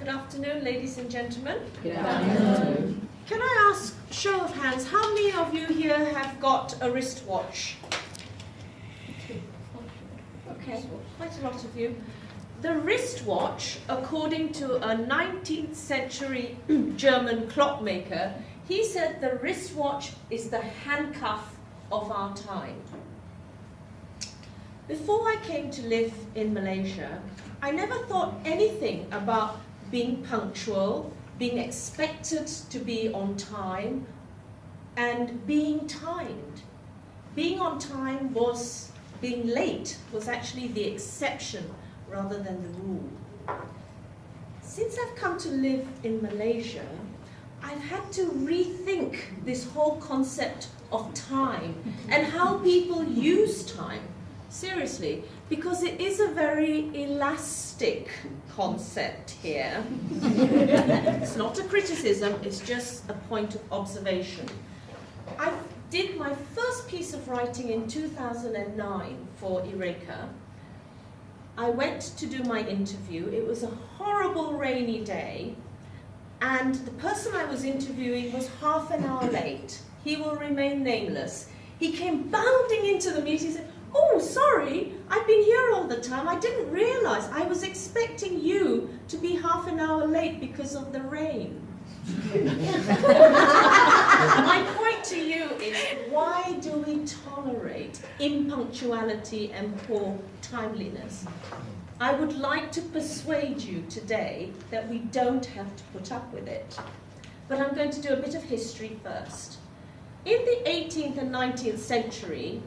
Good afternoon, ladies and gentlemen. Good afternoon. Can I ask, show of hands, how many of you here have got a wristwatch? Okay, quite a lot of you. The wristwatch, according to a 19th century German clockmaker, he said the wristwatch is the handcuff of our time. Before I came to live in Malaysia, I never thought anything about being punctual, being expected to be on time, and being timed. Being on time was, being late was actually the exception rather than the rule. Since I've come to live in Malaysia, I've had to rethink this whole concept of time and how people use time. Seriously, because it is a very elastic concept here. It's not a criticism, it's just a point of observation. I did my first piece of writing in 2009 for Eureka. I went to do my interview. It was a horrible rainy day, and the person I was interviewing was half an hour late. He will remain nameless. He came bounding into the meeting and said, "Oh, sorry, I've been here all the time. I didn't realize. I was expecting you to be half an hour late because of the rain." My point to you is, why do we tolerate impunctuality and poor timeliness? I would like to persuade you today that we don't have to put up with it. But I'm going to do a bit of history first. In the 18th and 19th century,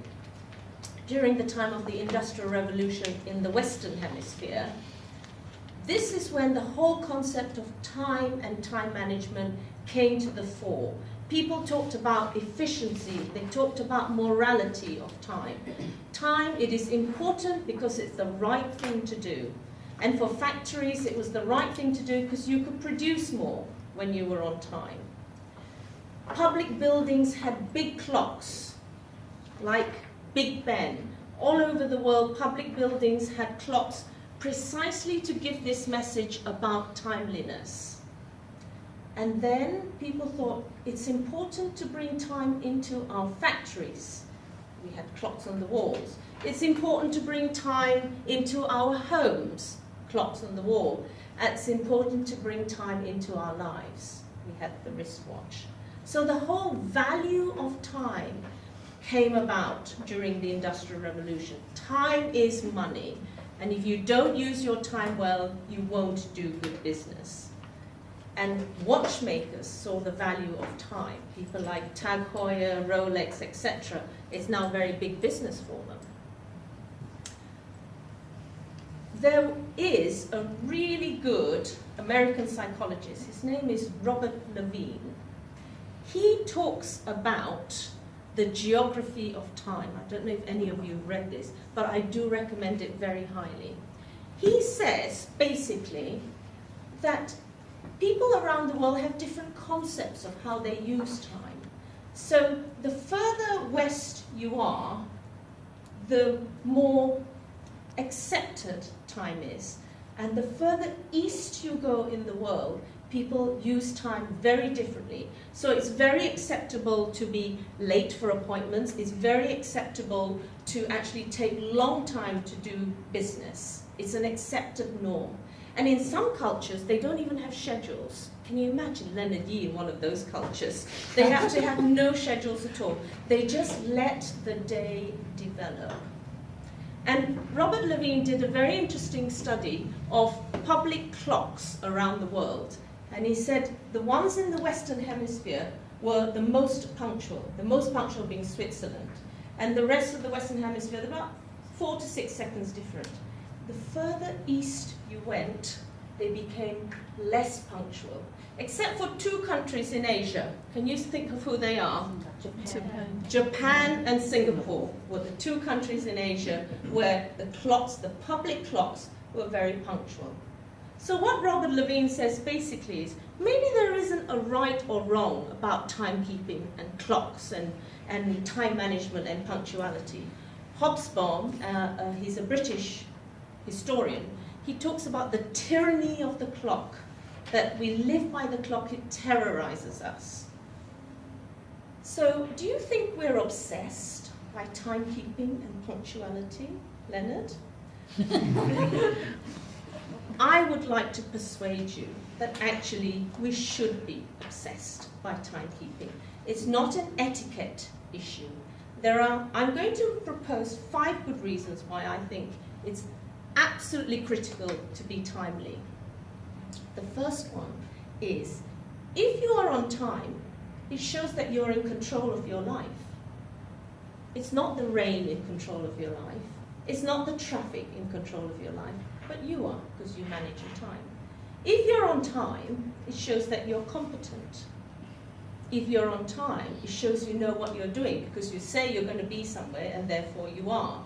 during the time of the Industrial Revolution in the Western Hemisphere, this is when the whole concept of time and time management came to the fore. People talked about efficiency, they talked about morality of time. Time, it is important because it's the right thing to do. And for factories, it was the right thing to do because you could produce more when you were on time. Public buildings had big clocks, like Big Ben. All over the world, public buildings had clocks precisely to give this message about timeliness. And then people thought it's important to bring time into our factories. We had clocks on the walls. It's important to bring time into our homes, clocks on the wall. It's important to bring time into our lives. We had the wristwatch. So the whole value of time came about during the Industrial Revolution. Time is money, and if you don't use your time well, you won't do good business. And watchmakers saw the value of time. People like Tag Heuer, Rolex, etc. It's now very big business for them. There is a really good American psychologist. His name is Robert Levine. He talks about the geography of time. I don't know if any of you have read this, but I do recommend it very highly. He says, basically, that people around the world have different concepts of how they use time. So the further west you are, the more accepted time is. And the further east you go in the world, people use time very differently. So it's very acceptable to be late for appointments. It's very acceptable to actually take long time to do business. It's an accepted norm. And in some cultures, they don't even have schedules. Can you imagine Leonard Yee in one of those cultures? They have to have no schedules at all. They just let the day develop. And Robert Levine did a very interesting study of public clocks around the world. And he said the ones in the Western Hemisphere were the most punctual being Switzerland. And the rest of the Western Hemisphere, they're about 4 to 6 seconds different. The further east you went, they became less punctual, except for 2 countries in Asia. Can you think of who they are? Japan and Singapore were the 2 countries in Asia where the clocks, the public clocks, were very punctual. So what Robert Levine says basically is, maybe there isn't a right or wrong about timekeeping and clocks and time management and punctuality. Hobsbawm, he's a British historian, he talks about the tyranny of the clock. that we live by the clock, it terrorizes us. So, do you think we're obsessed by timekeeping and punctuality, Leonard? I would like to persuade you that actually we should be obsessed by timekeeping. It's not an etiquette issue. I'm going to propose 5 good reasons why I think it's absolutely critical to be timely. The first one is, if you are on time, it shows that you're in control of your life. It's not the rain in control of your life. It's not the traffic in control of your life, but you are, because you manage your time. If you're on time, it shows that you're competent. If you're on time, it shows you know what you're doing, because you say you're going to be somewhere, and therefore you are.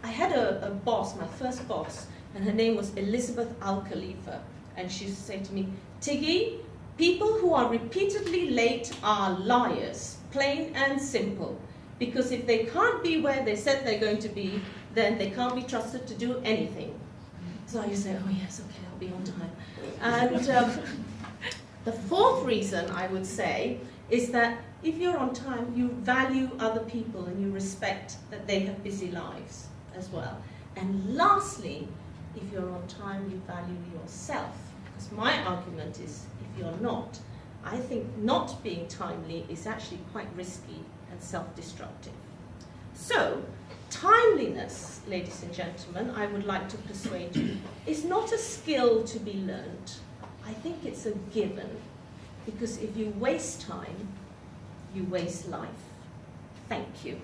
I had a boss, my first boss, and her name was Elizabeth Al-Khalifa, and she used to say to me, Tiggy, people who are repeatedly late are liars, plain and simple, because if they can't be where they said they're going to be, then they can't be trusted to do anything. So I used to say, oh yes, okay, I'll be on time. And the fourth reason I would say is that if you're on time, you value other people and you respect that they have busy lives as well. And lastly, if you're on time, you value yourself. Because my argument is, if you're not, I think not being timely is actually quite risky and self-destructive. So, timeliness, ladies and gentlemen, I would like to persuade you, is not a skill to be learned. I think it's a given. Because if you waste time, you waste life. Thank you.